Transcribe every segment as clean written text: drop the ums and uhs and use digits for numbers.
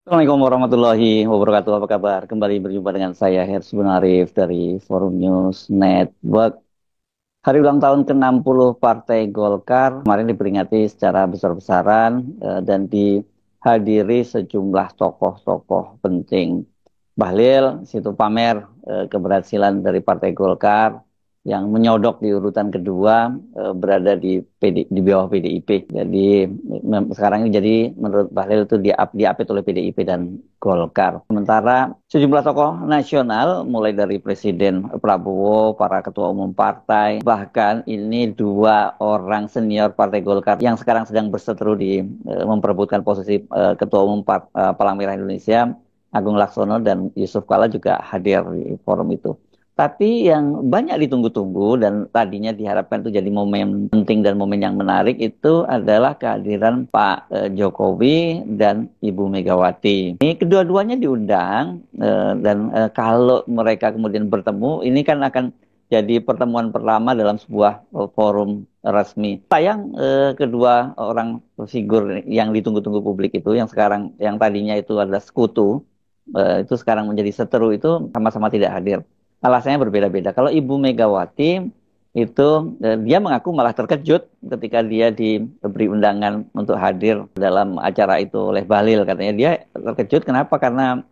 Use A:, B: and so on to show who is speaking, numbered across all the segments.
A: Assalamualaikum warahmatullahi wabarakatuh. Apa kabar? Kembali berjumpa dengan saya Hersy Arif dari Forum News Network. Hari ulang tahun ke-60 Partai Golkar kemarin diperingati secara besar-besaran dan dihadiri sejumlah tokoh-tokoh penting. Bahlil situ pamer keberhasilan dari Partai Golkar yang menyodok di urutan kedua, berada di bawah PDIP. Jadi sekarang ini jadi menurut Bahlil itu diapit oleh PDIP dan Golkar. Sementara sejumlah tokoh nasional mulai dari Presiden Prabowo, para ketua umum partai, bahkan ini dua orang senior Partai Golkar yang sekarang sedang berseteru memperebutkan posisi ketua umum Palang Merah Indonesia, Agung Laksono dan Yusuf Kala juga hadir di forum itu. Tapi yang banyak ditunggu-tunggu dan tadinya diharapkan itu jadi momen penting dan momen yang menarik itu adalah kehadiran Pak Jokowi dan Ibu Megawati. Ini kedua-duanya diundang, dan kalau mereka kemudian bertemu, ini kan akan jadi pertemuan pertama dalam sebuah forum resmi. Sayang, kedua orang figur yang ditunggu-tunggu publik itu, yang tadinya itu adalah sekutu, itu sekarang menjadi seteru, itu sama-sama tidak hadir. Alasannya berbeda-beda. Kalau Ibu Megawati itu, dia mengaku malah terkejut ketika dia diberi undangan untuk hadir dalam acara itu oleh Bahlil. Katanya dia terkejut, kenapa? Karena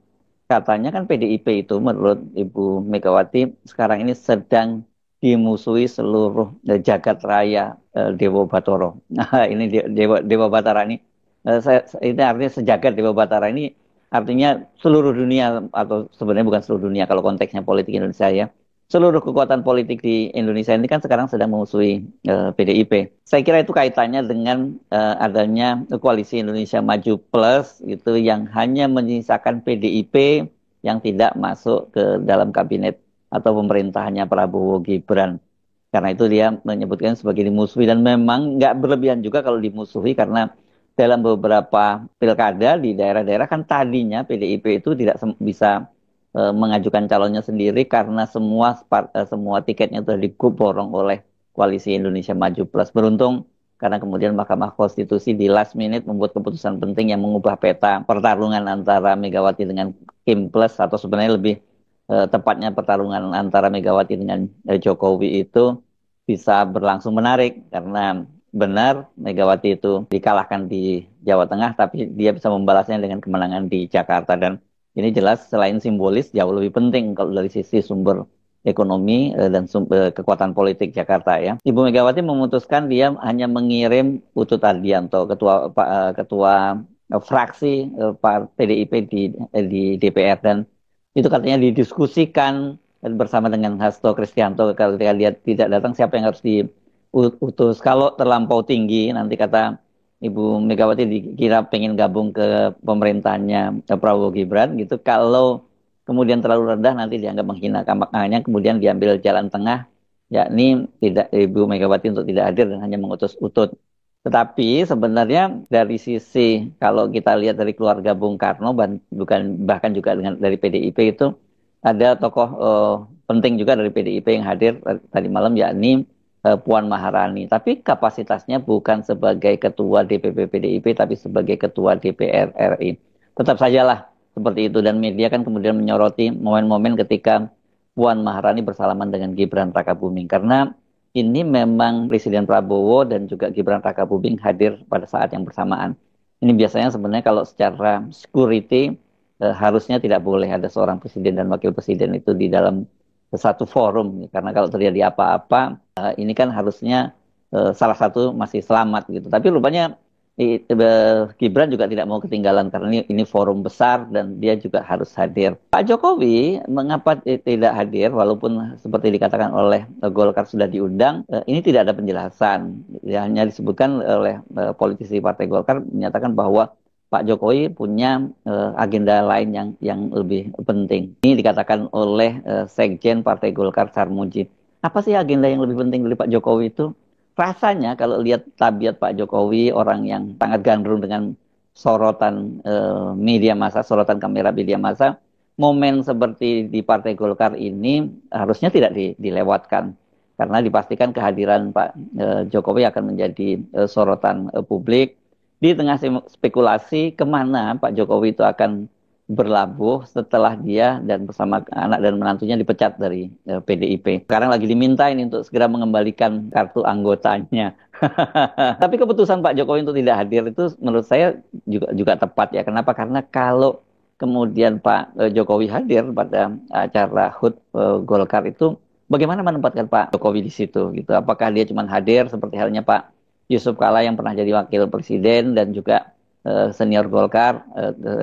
A: katanya kan PDIP itu menurut Ibu Megawati sekarang ini sedang dimusuhi seluruh jagat raya Dewa Batara. Nah, ini Dewa Batara ini, ini artinya sejagat Dewa Batara ini artinya seluruh dunia, atau sebenarnya bukan seluruh dunia kalau konteksnya politik Indonesia ya. Seluruh kekuatan politik di Indonesia ini kan sekarang sedang memusuhi PDIP. Saya kira itu kaitannya dengan adanya koalisi Indonesia Maju Plus itu, yang hanya menyisakan PDIP yang tidak masuk ke dalam kabinet atau pemerintahannya Prabowo Gibran. Karena itu dia menyebutkan sebagai dimusuhi, dan memang nggak berlebihan juga kalau dimusuhi, karena dalam beberapa pilkada di daerah-daerah kan tadinya PDIP itu tidak bisa mengajukan calonnya sendiri karena semua tiketnya sudah diborong oleh Koalisi Indonesia Maju Plus. Beruntung karena kemudian Mahkamah Konstitusi di last minute membuat keputusan penting yang mengubah peta pertarungan antara Megawati dengan Kim Plus, atau sebenarnya lebih tepatnya pertarungan antara Megawati dengan Jokowi itu bisa berlangsung menarik, karena benar Megawati itu dikalahkan di Jawa Tengah, tapi dia bisa membalasnya dengan kemenangan di Jakarta. Dan ini jelas selain simbolis jauh lebih penting kalau dari sisi sumber ekonomi dan kekuatan politik Jakarta ya. Ibu Megawati memutuskan dia hanya mengirim Utut Adianto, ketua fraksi PDIP di DPR, dan itu katanya didiskusikan bersama dengan Hasto Kristianto. Kalau dia tidak datang, siapa yang harus diutus? Kalau terlampau tinggi, nanti kata Ibu Megawati dikira pengen gabung ke pemerintahannya Prabowo Gibran gitu. Kalau kemudian terlalu rendah, nanti dianggap menghina. Makanya kemudian diambil jalan tengah, yakni tidak, Ibu Megawati untuk tidak hadir dan hanya mengutus Utut. Tetapi sebenarnya dari sisi, kalau kita lihat dari keluarga Bung Karno, bahkan juga dari PDIP itu ada tokoh penting juga dari PDIP yang hadir tadi malam, yakni Puan Maharani. Tapi kapasitasnya bukan sebagai ketua DPP PDIP, tapi sebagai ketua DPR RI. Tetap sajalah seperti itu, dan media kan kemudian menyoroti momen-momen ketika Puan Maharani bersalaman dengan Gibran Rakabuming, karena ini memang Presiden Prabowo dan juga Gibran Rakabuming hadir pada saat yang bersamaan. Ini biasanya sebenarnya kalau secara security harusnya tidak boleh ada seorang presiden dan wakil presiden itu di dalam satu forum, karena kalau terjadi apa-apa, ini kan harusnya salah satu masih selamat gitu. Tapi rupanya Gibran juga tidak mau ketinggalan, karena ini forum besar dan dia juga harus hadir. Pak Jokowi mengapa tidak hadir walaupun seperti dikatakan oleh Golkar sudah diundang? Ini tidak ada penjelasan. Ya, hanya disebutkan oleh politisi Partai Golkar menyatakan bahwa Pak Jokowi punya agenda lain yang lebih penting. Ini dikatakan oleh Sekjen Partai Golkar Sarmuji. Apa sih agenda yang lebih penting dari Pak Jokowi itu? Rasanya kalau lihat tabiat Pak Jokowi, orang yang sangat gandrung dengan sorotan media massa, sorotan kamera media massa, momen seperti di Partai Golkar ini harusnya tidak dilewatkan. Karena dipastikan kehadiran Pak Jokowi akan menjadi sorotan publik. Di tengah spekulasi kemana Pak Jokowi itu akan berlabuh setelah dia dan bersama anak dan menantunya dipecat dari PDIP. Sekarang lagi diminta ini untuk segera mengembalikan kartu anggotanya. Tapi keputusan Pak Jokowi untuk tidak hadir itu menurut saya juga tepat ya. Kenapa? Karena kalau kemudian Pak Jokowi hadir pada acara HUT Golkar itu, bagaimana menempatkan Pak Jokowi di situ gitu? Apakah dia cuma hadir seperti halnya Pak Yusuf Kala yang pernah jadi wakil presiden dan juga senior Golkar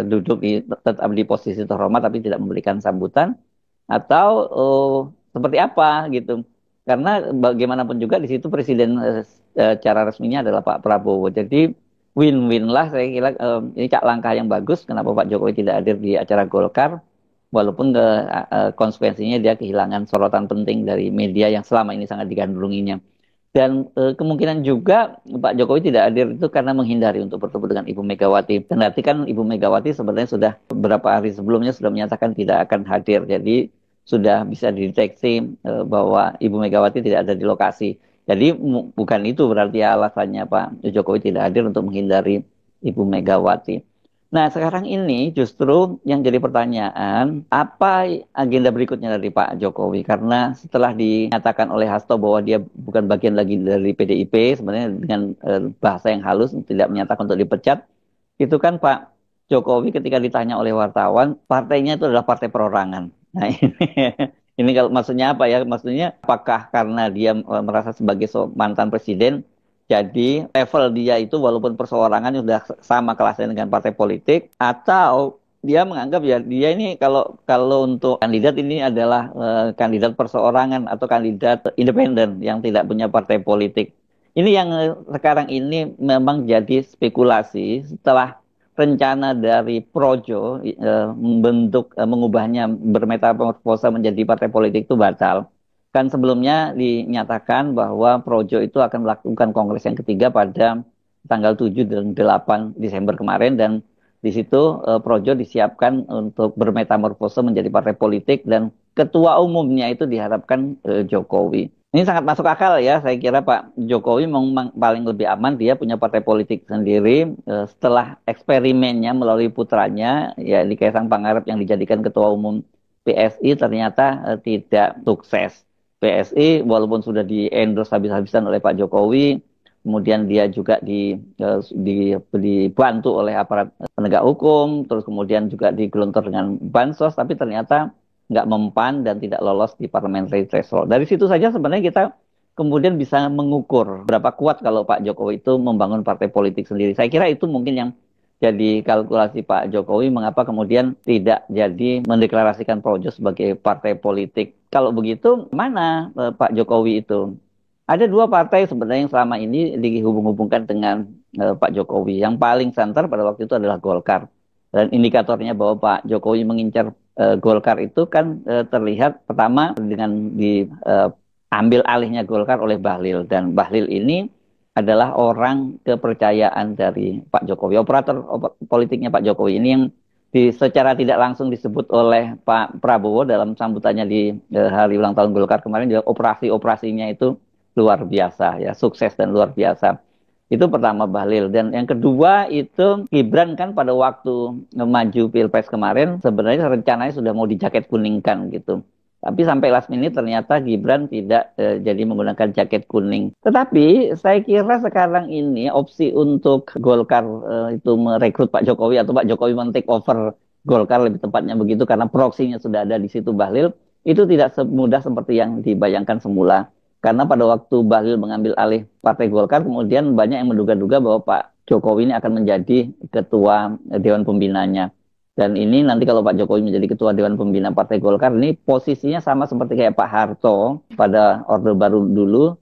A: duduk tetap di posisi terhormat tapi tidak memberikan sambutan, atau seperti apa gitu? Karena bagaimanapun juga di situ presiden cara resminya adalah Pak Prabowo. Jadi win-win lah saya kira, ini langkah yang bagus. Kenapa Pak Jokowi tidak hadir di acara Golkar? Walaupun konsekuensinya dia kehilangan sorotan penting dari media yang selama ini sangat digandrunginya. Dan kemungkinan juga Pak Jokowi tidak hadir itu karena menghindari untuk bertemu dengan Ibu Megawati. Dan berarti kan Ibu Megawati sebenarnya sudah beberapa hari sebelumnya sudah menyatakan tidak akan hadir. Jadi sudah bisa dideteksi bahwa Ibu Megawati tidak ada di lokasi. Jadi bukan itu berarti alasannya Pak Jokowi tidak hadir untuk menghindari Ibu Megawati. Nah, sekarang ini justru yang jadi pertanyaan, apa agenda berikutnya dari Pak Jokowi? Karena setelah dinyatakan oleh Hasto bahwa dia bukan bagian lagi dari PDIP, sebenarnya dengan bahasa yang halus, tidak menyatakan untuk dipecat, itu kan Pak Jokowi ketika ditanya oleh wartawan, partainya itu adalah partai perorangan. Nah, ini kalau maksudnya apa ya? Maksudnya apakah karena dia merasa sebagai mantan presiden, jadi level dia itu walaupun perseorangan sudah sama kelasnya dengan partai politik, atau dia menganggap ya dia ini kalau kalau untuk kandidat ini adalah kandidat perseorangan atau kandidat independen yang tidak punya partai politik. Ini yang sekarang ini memang jadi spekulasi setelah rencana dari Projo membentuk mengubahnya bermetamorfosa menjadi partai politik itu batal. Kan sebelumnya dinyatakan bahwa Projo itu akan melakukan kongres yang ketiga pada tanggal 7 dan 8 Desember kemarin, dan di situ Projo disiapkan untuk bermetamorfose menjadi partai politik dan ketua umumnya itu diharapkan Jokowi. Ini sangat masuk akal ya, saya kira Pak Jokowi memang paling lebih aman dia punya partai politik sendiri setelah eksperimennya melalui putranya ya di Kaisang Pangarep yang dijadikan ketua umum PSI ternyata tidak sukses. PSI walaupun sudah di-endorse habis-habisan oleh Pak Jokowi, kemudian dia juga dibantu oleh aparat penegak hukum, terus kemudian juga digelontor dengan bansos, tapi ternyata nggak mempan dan tidak lolos di parliamentary threshold. Dari situ saja sebenarnya kita kemudian bisa mengukur berapa kuat kalau Pak Jokowi itu membangun partai politik sendiri. Saya kira itu mungkin yang jadi kalkulasi Pak Jokowi mengapa kemudian tidak jadi mendeklarasikan Projo sebagai partai politik. Kalau begitu, mana Pak Jokowi itu? Ada dua partai sebenarnya yang selama ini dihubung-hubungkan dengan Pak Jokowi. Yang paling santer pada waktu itu adalah Golkar. Dan indikatornya bahwa Pak Jokowi mengincar Golkar itu kan terlihat pertama dengan diambil alihnya Golkar oleh Bahlil. Dan Bahlil ini adalah orang kepercayaan dari Pak Jokowi. Operator politiknya Pak Jokowi ini yang secara tidak langsung disebut oleh Pak Prabowo dalam sambutannya di hari ulang tahun Golkar kemarin, juga operasi-operasinya itu luar biasa, ya sukses dan luar biasa. Itu pertama Bahlil. Dan yang kedua itu Gibran kan pada waktu maju Pilpres kemarin sebenarnya rencananya sudah mau dijaket kuningkan gitu. Tapi sampai last minute ternyata Gibran tidak jadi menggunakan jaket kuning. Tetapi saya kira sekarang ini opsi untuk Golkar itu merekrut Pak Jokowi atau Pak Jokowi men-take over Golkar lebih tepatnya begitu karena proksinya sudah ada di situ Bahlil, itu tidak semudah seperti yang dibayangkan semula. Karena pada waktu Bahlil mengambil alih Partai Golkar, kemudian banyak yang menduga-duga bahwa Pak Jokowi ini akan menjadi ketua Dewan Pembinanya. Dan ini nanti kalau Pak Jokowi menjadi ketua Dewan Pembina Partai Golkar, ini posisinya sama seperti kayak Pak Harto pada Orde Baru dulu.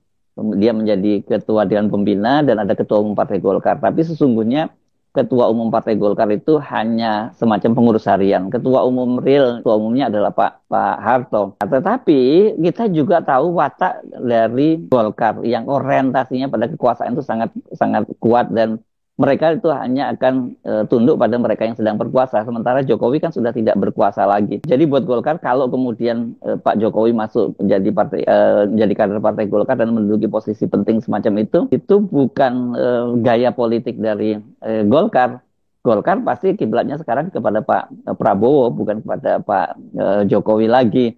A: Dia menjadi ketua Dewan Pembina dan ada ketua umum Partai Golkar. Tapi sesungguhnya ketua umum Partai Golkar itu hanya semacam pengurus harian. Ketua umum real, ketua umumnya adalah Pak Harto. Tetapi kita juga tahu watak dari Golkar yang orientasinya pada kekuasaan itu sangat sangat kuat dan mereka itu hanya akan tunduk pada mereka yang sedang berkuasa. Sementara Jokowi kan sudah tidak berkuasa lagi. Jadi buat Golkar kalau kemudian Pak Jokowi masuk menjadi menjadi kader Partai Golkar dan menduduki posisi penting semacam itu bukan gaya politik dari Golkar. Golkar pasti kiblatnya sekarang kepada Pak Prabowo, bukan kepada Pak Jokowi lagi.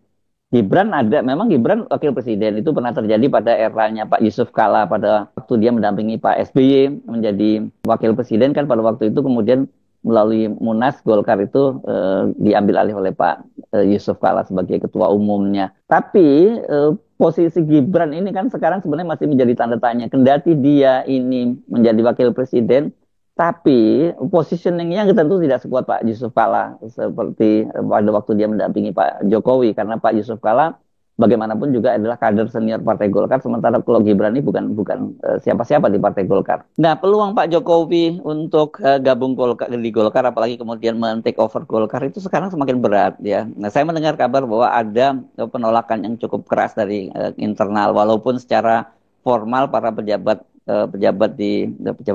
A: Gibran ada, memang Gibran wakil presiden itu pernah terjadi pada eranya Pak Yusuf Kala pada waktu dia mendampingi Pak SBY menjadi wakil presiden kan pada waktu itu kemudian melalui Munas Golkar itu diambil alih oleh Pak Yusuf Kala sebagai ketua umumnya. Tapi posisi Gibran ini kan sekarang sebenarnya masih menjadi tanda tanya. Kendati dia ini menjadi wakil presiden, tapi positioningnya tentu tidak sekuat Pak Yusuf Kala seperti pada waktu dia mendampingi Pak Jokowi karena Pak Yusuf Kala bagaimanapun juga adalah kader senior Partai Golkar sementara kalau Gibran ini bukan siapa-siapa di Partai Golkar. Nah, peluang Pak Jokowi untuk gabung di Golkar apalagi kemudian men-take over Golkar itu sekarang semakin berat ya. Nah, saya mendengar kabar bahwa ada penolakan yang cukup keras dari internal walaupun secara formal para pejabat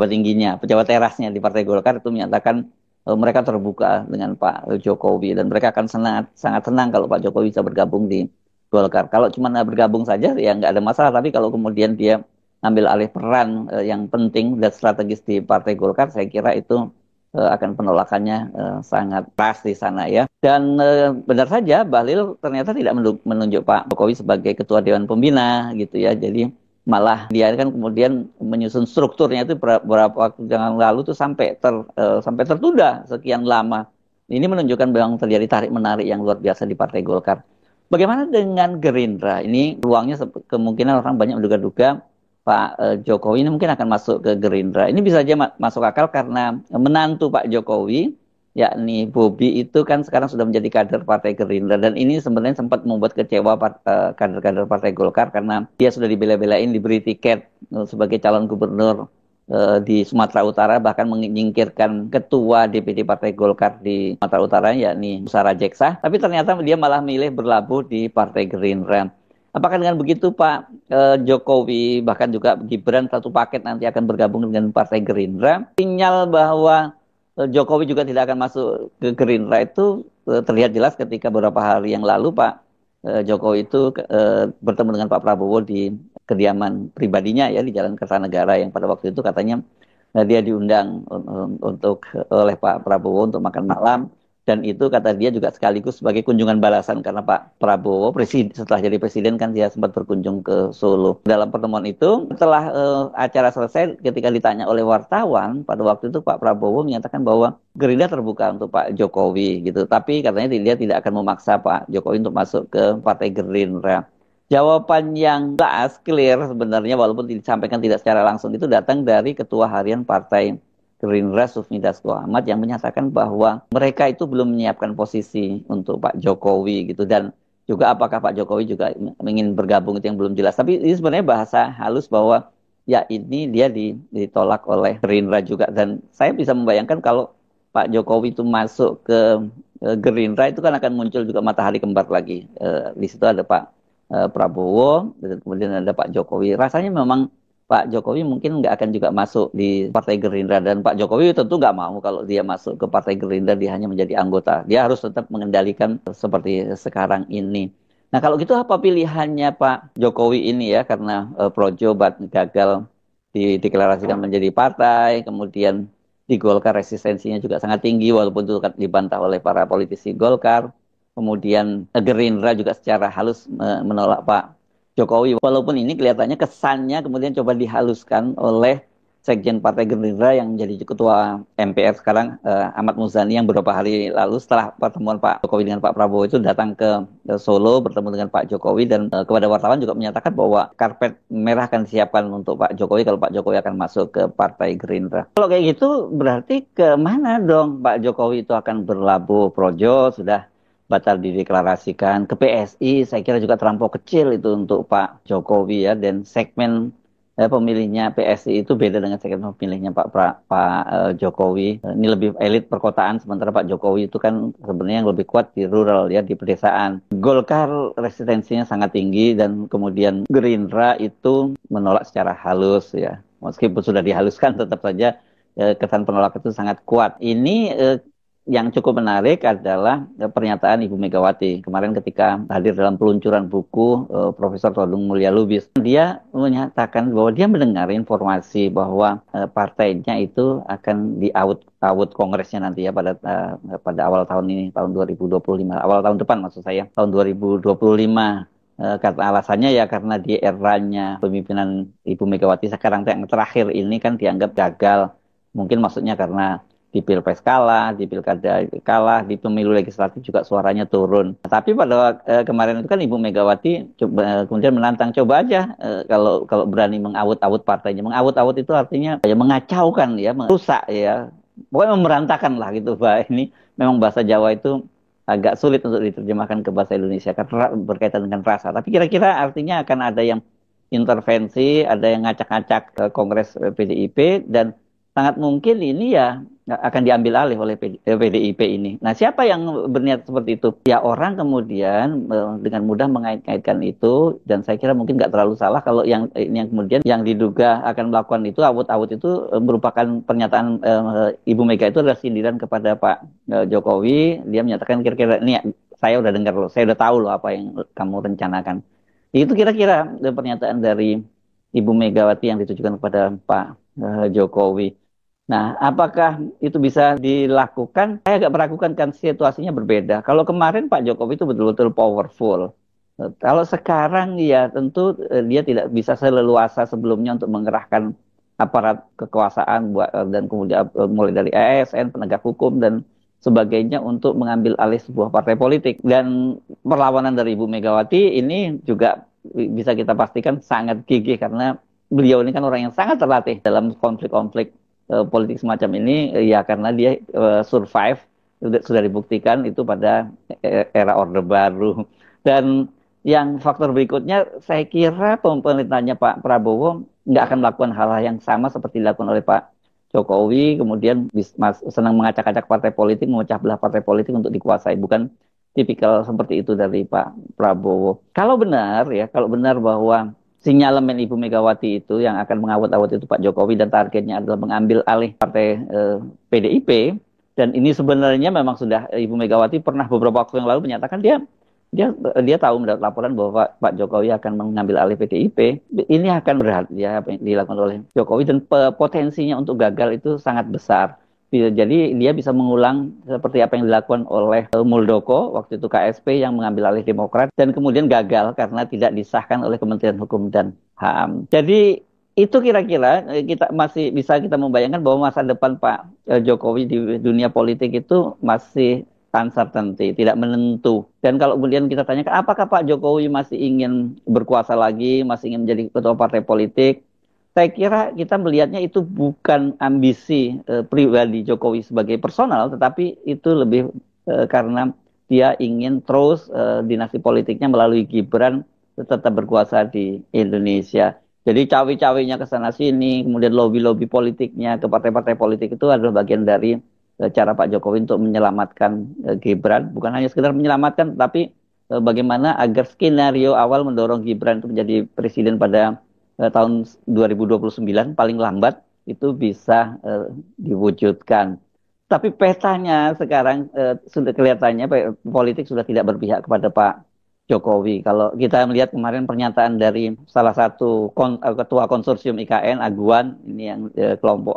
A: tingginya, pejabat terasnya di Partai Golkar itu menyatakan mereka terbuka dengan Pak Jokowi dan mereka akan sangat senang kalau Pak Jokowi bisa bergabung di Golkar. Kalau cuma bergabung saja ya nggak ada masalah, tapi kalau kemudian dia ambil alih peran yang penting dan strategis di Partai Golkar, saya kira itu akan penolakannya sangat keras di sana ya. Dan benar saja Bahlil ternyata tidak menunjuk Pak Jokowi sebagai Ketua Dewan Pembina gitu ya. Jadi malah dia kan kemudian menyusun strukturnya itu beberapa waktu yang lalu tuh sampai tertunda sekian lama. Ini menunjukkan bahwa terjadi tarik menarik yang luar biasa di Partai Golkar. Bagaimana dengan Gerindra? Ini ruangnya kemungkinan orang banyak menduga-duga Pak Jokowi ini mungkin akan masuk ke Gerindra. Ini bisa saja masuk akal karena menantu Pak Jokowi yakni Bobi itu kan sekarang sudah menjadi kader Partai Gerindra dan ini sebenarnya sempat membuat kecewa kader-kader Partai Golkar karena dia sudah dibela-belain diberi tiket sebagai calon gubernur di Sumatera Utara bahkan menyingkirkan ketua DPD Partai Golkar di Sumatera Utara yakni Musara Jeksa tapi ternyata dia malah milih berlabuh di Partai Gerindra. Apakah dengan begitu Pak Jokowi bahkan juga Gibran satu paket nanti akan bergabung dengan Partai Gerindra? Sinyal bahwa Jokowi juga tidak akan masuk ke Gerindra itu terlihat jelas ketika beberapa hari yang lalu Pak Jokowi itu bertemu dengan Pak Prabowo di kediaman pribadinya ya di Jalan Kertanegara yang pada waktu itu katanya dia diundang oleh Pak Prabowo untuk makan malam dan itu kata dia juga sekaligus sebagai kunjungan balasan karena Pak Prabowo setelah jadi presiden kan dia sempat berkunjung ke Solo. Dalam pertemuan itu setelah acara selesai ketika ditanya oleh wartawan pada waktu itu Pak Prabowo menyatakan bahwa Gerindra terbuka untuk Pak Jokowi gitu. Tapi katanya dia tidak akan memaksa Pak Jokowi untuk masuk ke Partai Gerindra. Jawaban yang jelas, clear sebenarnya walaupun disampaikan tidak secara langsung itu datang dari Ketua Harian Partai Gerindra Sufmi Dasko Ahmad yang menyatakan bahwa mereka itu belum menyiapkan posisi untuk Pak Jokowi gitu dan juga apakah Pak Jokowi juga ingin bergabung itu yang belum jelas. Tapi ini sebenarnya bahasa halus bahwa ya ini dia ditolak oleh Gerindra juga dan saya bisa membayangkan kalau Pak Jokowi itu masuk ke Gerindra itu kan akan muncul juga matahari kembar lagi. Di situ ada Pak Prabowo dan kemudian ada Pak Jokowi. Rasanya memang Pak Jokowi mungkin nggak akan juga masuk di Partai Gerindra dan Pak Jokowi tentu nggak mau kalau dia masuk ke Partai Gerindra dia hanya menjadi anggota. Dia harus tetap mengendalikan seperti sekarang ini. Nah kalau gitu apa pilihannya Pak Jokowi ini ya karena Projo gagal dideklarasikan menjadi partai, kemudian di Golkar resistensinya juga sangat tinggi walaupun itu dibantah oleh para politisi Golkar. Kemudian Gerindra juga secara halus menolak Pak Jokowi. Walaupun ini kelihatannya kesannya kemudian coba dihaluskan oleh Sekjen Partai Gerindra yang menjadi Ketua MPR sekarang Ahmad Muzani yang beberapa hari lalu setelah pertemuan Pak Jokowi dengan Pak Prabowo itu datang ke Solo bertemu dengan Pak Jokowi dan kepada wartawan juga menyatakan bahwa karpet merah akan disiapkan untuk Pak Jokowi kalau Pak Jokowi akan masuk ke Partai Gerindra. Kalau kayak gitu berarti ke mana dong Pak Jokowi itu akan berlabuh? Projo sudah batal dideklarasikan ke PSI saya kira juga terlampau kecil itu untuk Pak Jokowi ya dan segmen pemilihnya PSI itu beda dengan segmen pemilihnya Jokowi ini lebih elit perkotaan sementara Pak Jokowi itu kan sebenarnya yang lebih kuat di rural ya di pedesaan. Golkar resistensinya sangat tinggi dan kemudian Gerindra itu menolak secara halus ya meskipun sudah dihaluskan tetap saja kesan penolak itu sangat kuat. Ini yang cukup menarik adalah pernyataan Ibu Megawati kemarin ketika hadir dalam peluncuran buku Profesor Todung Mulya Lubis. Dia menyatakan bahwa dia mendengar informasi bahwa partainya itu akan di-out kongresnya nanti ya pada awal tahun ini, tahun 2025, awal tahun depan maksud saya, tahun 2025. Kata alasannya ya karena di eranya pemimpinan Ibu Megawati sekarang yang terakhir ini kan dianggap gagal. Mungkin maksudnya karena di Pilpres kalah, di Pilkada kalah, di pemilu legislatif juga suaranya turun. Tapi pada kemarin itu kan Ibu Megawati kemudian menantang, coba aja kalau berani mengawut-awut partainya. Mengawut-awut itu artinya ya mengacaukan ya, merusak ya. Pokoknya memerantakan lah gitu, Pak. Ini memang bahasa Jawa itu agak sulit untuk diterjemahkan ke bahasa Indonesia karena berkaitan dengan rasa. Tapi kira-kira artinya akan ada yang intervensi, ada yang ngacak-ngacak ke Kongres PDIP, dan sangat mungkin ini ya akan diambil alih oleh PDIP ini. Nah, siapa yang berniat seperti itu? Ya orang kemudian dengan mudah mengait-ngaitkan itu, dan saya kira mungkin nggak terlalu salah kalau yang kemudian yang diduga akan melakukan itu, awut-awut itu merupakan pernyataan Ibu Mega itu adalah sindiran kepada Pak Jokowi. Dia menyatakan kira-kira ini saya udah dengar loh, saya udah tahu loh apa yang kamu rencanakan. Itu kira-kira pernyataan dari Ibu Megawati yang ditujukan kepada Pak Jokowi. Nah, apakah itu bisa dilakukan? Saya agak meragukan kan situasinya berbeda. Kalau kemarin Pak Jokowi itu betul-betul powerful. Kalau sekarang ya tentu dia tidak bisa seleluasa sebelumnya untuk mengerahkan aparat kekuasaan dan kemudian mulai dari ASN, penegak hukum dan sebagainya untuk mengambil alih sebuah partai politik. Dan perlawanan dari Ibu Megawati ini juga bisa kita pastikan sangat gigih karena beliau ini kan orang yang sangat terlatih dalam konflik-konflik politik semacam ini ya karena dia survive sudah dibuktikan itu pada era Orde Baru. Dan yang faktor berikutnya saya kira pemerintahnya Pak Prabowo nggak akan melakukan hal-hal yang sama seperti dilakukan oleh Pak Jokowi, kemudian senang mengacak-acak partai politik, memecah belah partai politik untuk dikuasai. Bukan tipikal seperti itu dari Pak Prabowo. Kalau benar ya, kalau benar bahwa sinyalemen Ibu Megawati itu yang akan mengawut-awut itu Pak Jokowi dan targetnya adalah mengambil alih partai PDIP, dan ini sebenarnya memang sudah Ibu Megawati pernah beberapa waktu yang lalu menyatakan dia tahu mendapat laporan bahwa Pak Jokowi akan mengambil alih PDIP. Ini akan berat ya apa yang dilakukan oleh Jokowi, dan potensinya untuk gagal itu sangat besar. Jadi dia bisa mengulang seperti apa yang dilakukan oleh Muldoko waktu itu KSP yang mengambil alih Demokrat dan kemudian gagal karena tidak disahkan oleh Kementerian Hukum dan HAM. Jadi itu kira-kira kita masih bisa kita membayangkan bahwa masa depan Pak Jokowi di dunia politik itu masih uncertainty, tidak menentu. Dan kalau kemudian kita tanyakan apakah Pak Jokowi masih ingin berkuasa lagi, masih ingin menjadi ketua partai politik, saya kira kita melihatnya itu bukan ambisi pribadi Jokowi sebagai personal, tetapi itu lebih karena dia ingin terus dinasti politiknya melalui Gibran tetap berkuasa di Indonesia. Jadi cawe-cawenya ke sana sini, kemudian lobby-lobby politiknya ke partai-partai politik itu adalah bagian dari cara Pak Jokowi untuk menyelamatkan Gibran. Bukan hanya sekedar menyelamatkan, tetapi bagaimana agar skenario awal mendorong Gibran itu menjadi presiden pada tahun 2029 paling lambat itu bisa diwujudkan. Tapi petanya sekarang sudah kelihatannya politik sudah tidak berpihak kepada Pak Jokowi. Kalau kita melihat kemarin pernyataan dari salah satu ketua konsorsium IKN, Aguan, ini yang kelompok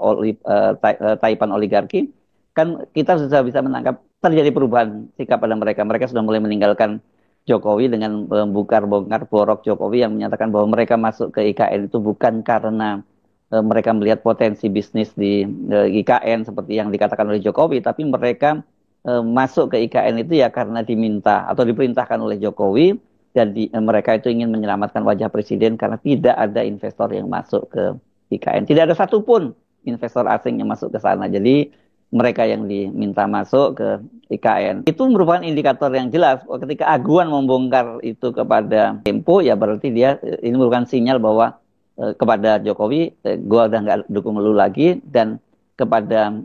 A: Taipan oligarki, kan kita sudah bisa menangkap terjadi perubahan sikap pada mereka. Mereka sudah mulai meninggalkan Jokowi dengan membongkar borok Jokowi yang menyatakan bahwa mereka masuk ke IKN itu bukan karena mereka melihat potensi bisnis di IKN seperti yang dikatakan oleh Jokowi, tapi mereka masuk ke IKN itu ya karena diminta atau diperintahkan oleh Jokowi, dan mereka itu ingin menyelamatkan wajah presiden karena tidak ada investor yang masuk ke IKN. Tidak ada satupun investor asing yang masuk ke sana. Jadi mereka yang diminta masuk ke IKN. Itu merupakan indikator yang jelas. Ketika Aguan membongkar itu kepada Tempo, ya berarti ini merupakan sinyal bahwa kepada Jokowi, gua udah nggak dukung lu lagi, dan kepada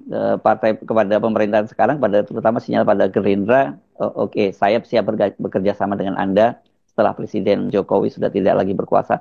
A: kepada pemerintahan sekarang, terutama sinyal pada Gerindra, oke, saya siap bekerja sama dengan Anda setelah Presiden Jokowi sudah tidak lagi berkuasa.